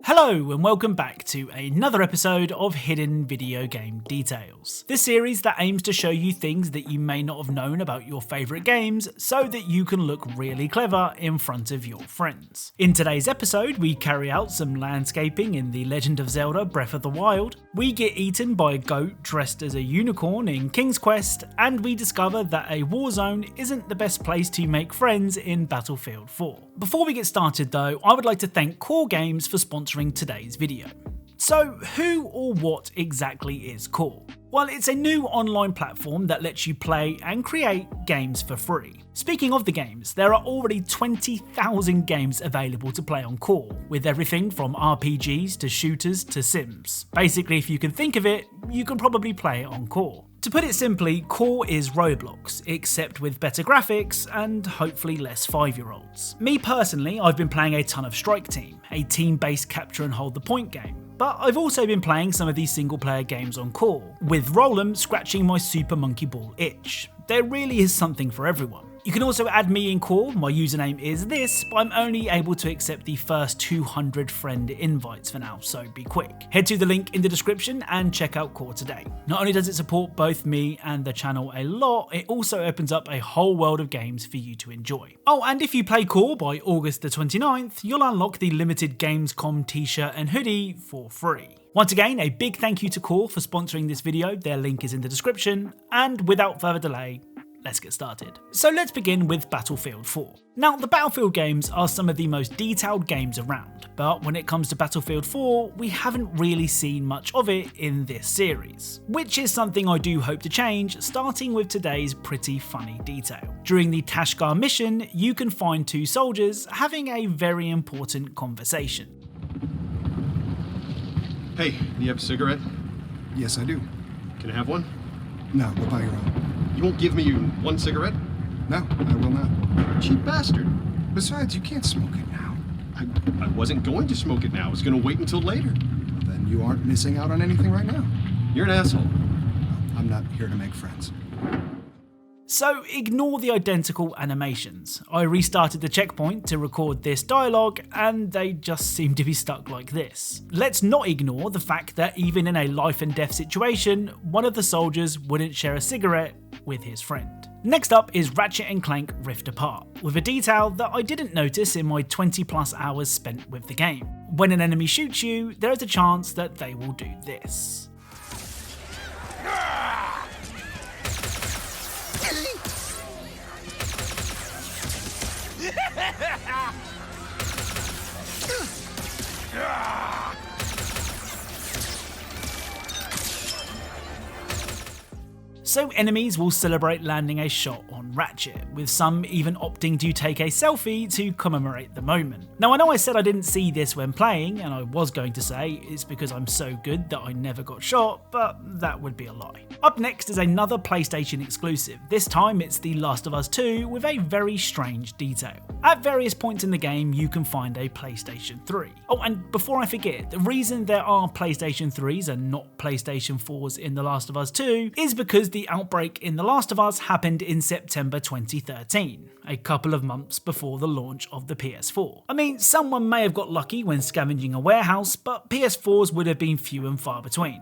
Hello and welcome back to another episode of Hidden Video Game Details, this series that aims to show you things that you may not have known about your favourite games so that you can look really clever in front of your friends. In today's episode we carry out some landscaping in the Legend of Zelda Breath of the Wild, we get eaten by a goat dressed as a unicorn in King's Quest, and we discover that a warzone isn't the best place to make friends in Battlefield 4. Before we get started though, I would like to thank Core Games for sponsoring today's video. So who or what exactly is Core? Well, it's a new online platform that lets you play and create games for free. Speaking of the games, there are already 20,000 games available to play on Core, with everything from RPGs to shooters to Sims. Basically, if you can think of it, you can probably play it on Core. To put it simply, Core is Roblox, except with better graphics and hopefully less 5-year-olds. Me personally, I've been playing a ton of Strike Team, a team-based capture and hold the point game. But I've also been playing some of these single-player games on Core, with Roll'em scratching my Super Monkey Ball itch. There really is something for everyone. You can also add me in Core, my username is this, but I'm only able to accept the first 200 friend invites for now, so be quick. Head to the link in the description and check out Core today. Not only does it support both me and the channel a lot, it also opens up a whole world of games for you to enjoy. Oh, and if you play Core by August the 29th, you'll unlock the limited Gamescom t-shirt and hoodie for free. Once again, a big thank you to Core for sponsoring this video, their link is in the description, and without further delay, let's get started. So let's begin with Battlefield 4. Now, the Battlefield games are some of the most detailed games around, but when it comes to Battlefield 4, we haven't really seen much of it in this series, which is something I do hope to change, starting with today's pretty funny detail. During the Tashkar mission, you can find two soldiers having a very important conversation. Hey, do you have a cigarette? Yes, I do. Can I have one? No, go buy your own. You won't give me one cigarette? No, I will not. Cheap bastard. Besides, you can't smoke it now. I wasn't going to smoke it now. I was going to wait until later. Well, then you aren't missing out on anything right now. You're an asshole. I'm not here to make friends. So ignore the identical animations. I restarted the checkpoint to record this dialogue and they just seem to be stuck like this. Let's not ignore the fact that even in a life and death situation, one of the soldiers wouldn't share a cigarette with his friend. Next up is Ratchet and Clank Rift Apart, with a detail that I didn't notice in my 20+ hours spent with the game. When an enemy shoots you, there is a chance that they will do this. So enemies will celebrate landing a shot on Ratchet, with some even opting to take a selfie to commemorate the moment. Now I know I said I didn't see this when playing, and I was going to say it's because I'm so good that I never got shot, but that would be a lie. Up next is another PlayStation exclusive. This time it's The Last of Us 2 with a very strange detail. At various points in the game you can find a PlayStation 3. Oh, and before I forget, the reason there are PlayStation 3s and not PlayStation 4s in The Last of Us 2 is because the outbreak in The Last of Us happened in September 2013, a couple of months before the launch of the PS4. I mean, someone may have got lucky when scavenging a warehouse, but PS4s would have been few and far between.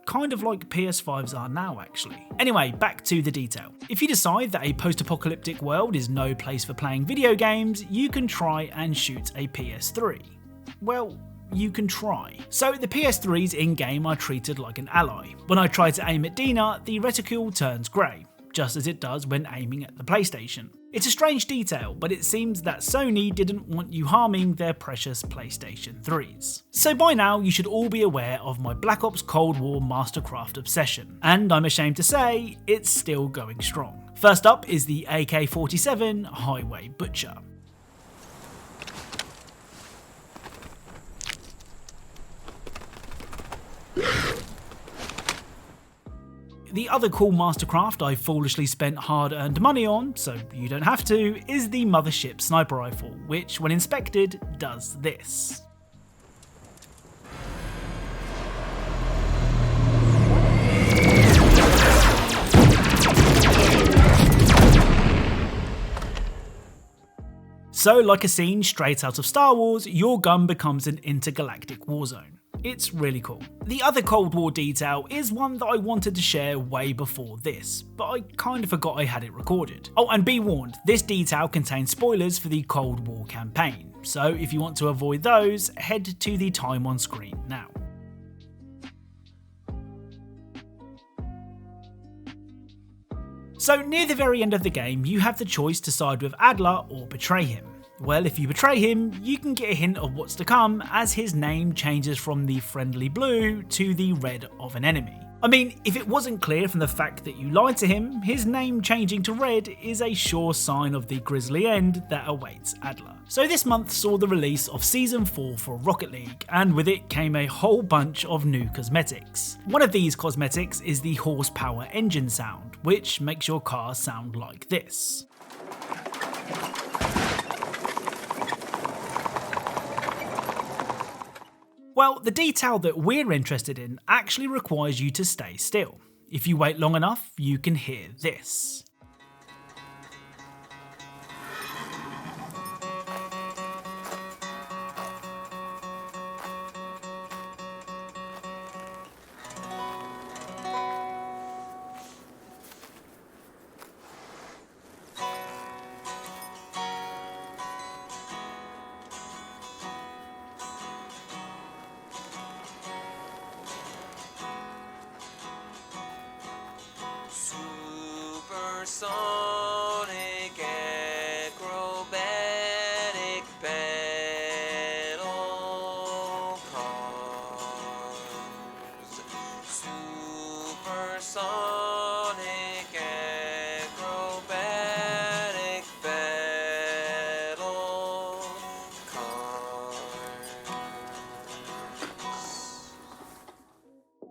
Kind of like PS5s are now actually. Anyway, back to the detail. If you decide that a post-apocalyptic world is no place for playing video games, you can try and shoot a PS3. Well, you can try. So the PS3s in-game are treated like an ally. When I try to aim at Dina, the reticule turns grey, just as it does when aiming at the PlayStation. It's a strange detail, but it seems that Sony didn't want you harming their precious PlayStation 3s. So by now you should all be aware of my Black Ops Cold War mastercraft obsession, and I'm ashamed to say, it's still going strong. First up is the AK-47 Highway Butcher. The other cool mastercraft I foolishly spent hard-earned money on, so you don't have to, is the Mothership Sniper Rifle, which when inspected does this. So like a scene straight out of Star Wars, your gun becomes an intergalactic warzone. It's really cool. The other Cold War detail is one that I wanted to share way before this, but I kind of forgot I had it recorded. Oh, and be warned, this detail contains spoilers for the Cold War campaign, so if you want to avoid those, head to the time on screen now. So near the very end of the game, you have the choice to side with Adler or betray him. Well, if you betray him, you can get a hint of what's to come as his name changes from the friendly blue to the red of an enemy. I mean, if it wasn't clear from the fact that you lied to him, his name changing to red is a sure sign of the grisly end that awaits Adler. So this month saw the release of Season 4 for Rocket League, and with it came a whole bunch of new cosmetics. One of these cosmetics is the horsepower engine sound, which makes your car sound like this. Well, the detail that we're interested in actually requires you to stay still. If you wait long enough, you can hear this. Supersonic acrobatic battle cars. Supersonic acrobatic battle cars.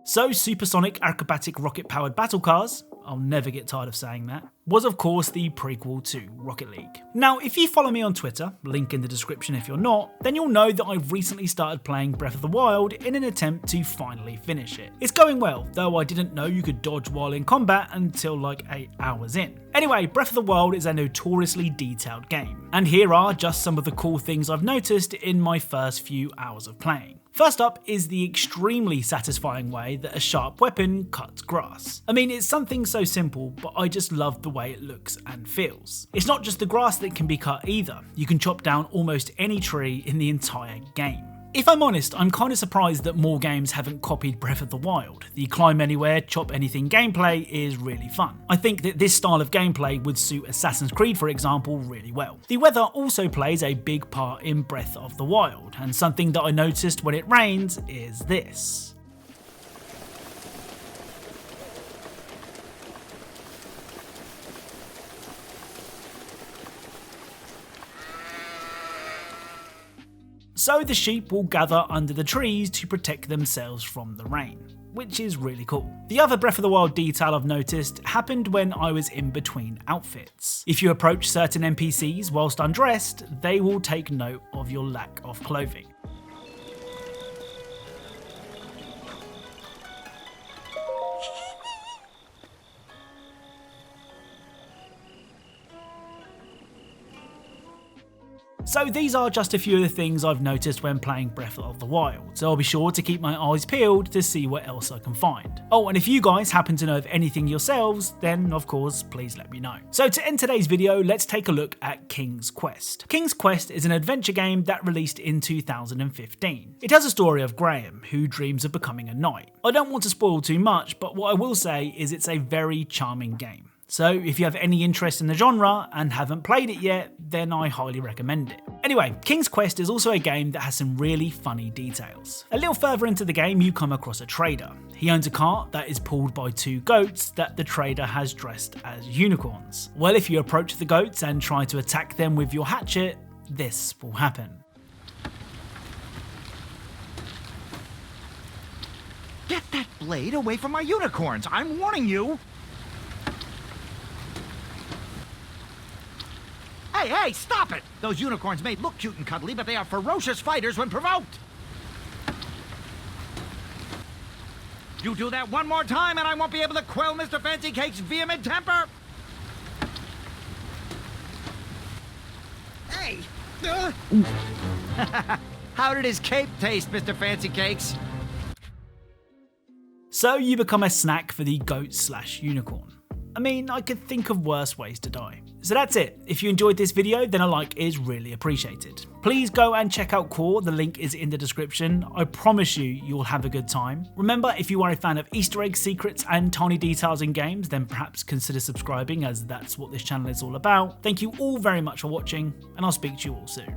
So supersonic acrobatic rocket powered battle cars, I'll never get tired of saying that, was of course the prequel to Rocket League. Now, if you follow me on Twitter, link in the description if you're not, then you'll know that I've recently started playing Breath of the Wild in an attempt to finally finish it. It's going well, though I didn't know you could dodge while in combat until like 8 hours in. Anyway, Breath of the Wild is a notoriously detailed game, and here are just some of the cool things I've noticed in my first few hours of playing. First up is the extremely satisfying way that a sharp weapon cuts grass. I mean, it's something so simple, but I just love the way it looks and feels. It's not just the grass that can be cut either, you can chop down almost any tree in the entire game. If I'm honest, I'm kind of surprised that more games haven't copied Breath of the Wild. The climb anywhere, chop anything gameplay is really fun. I think that this style of gameplay would suit Assassin's Creed, for example, really well. The weather also plays a big part in Breath of the Wild, and something that I noticed when it rains is this. So the sheep will gather under the trees to protect themselves from the rain, which is really cool. The other Breath of the Wild detail I've noticed happened when I was in between outfits. If you approach certain NPCs whilst undressed, they will take note of your lack of clothing. So these are just a few of the things I've noticed when playing Breath of the Wild, so I'll be sure to keep my eyes peeled to see what else I can find. Oh, and if you guys happen to know of anything yourselves, then of course please let me know. So to end today's video, let's take a look at King's Quest. King's Quest is an adventure game that released in 2015. It tells a story of Graham, who dreams of becoming a knight. I don't want to spoil too much, but what I will say is it's a very charming game. So if you have any interest in the genre and haven't played it yet, then I highly recommend it. Anyway, King's Quest is also a game that has some really funny details. A little further into the game, you come across a trader. He owns a cart that is pulled by 2 goats that the trader has dressed as unicorns. Well, if you approach the goats and try to attack them with your hatchet, this will happen. Get that blade away from my unicorns! I'm warning you! Hey, stop it! Those unicorns may look cute and cuddly, but they are ferocious fighters when provoked! You do that one more time and I won't be able to quell Mr. Fancy Cake's vehement temper! Hey, How did his cape taste, Mr. Fancy Cakes? So you become a snack for the goat/unicorn. I mean, I could think of worse ways to die. So that's it. If you enjoyed this video, then a like is really appreciated. Please go and check out Core, the link is in the description. I promise you'll have a good time. Remember, if you are a fan of Easter eggs, secrets, and tiny details in games, then perhaps consider subscribing, as that's what this channel is all about. Thank you all very much for watching, and I'll speak to you all soon.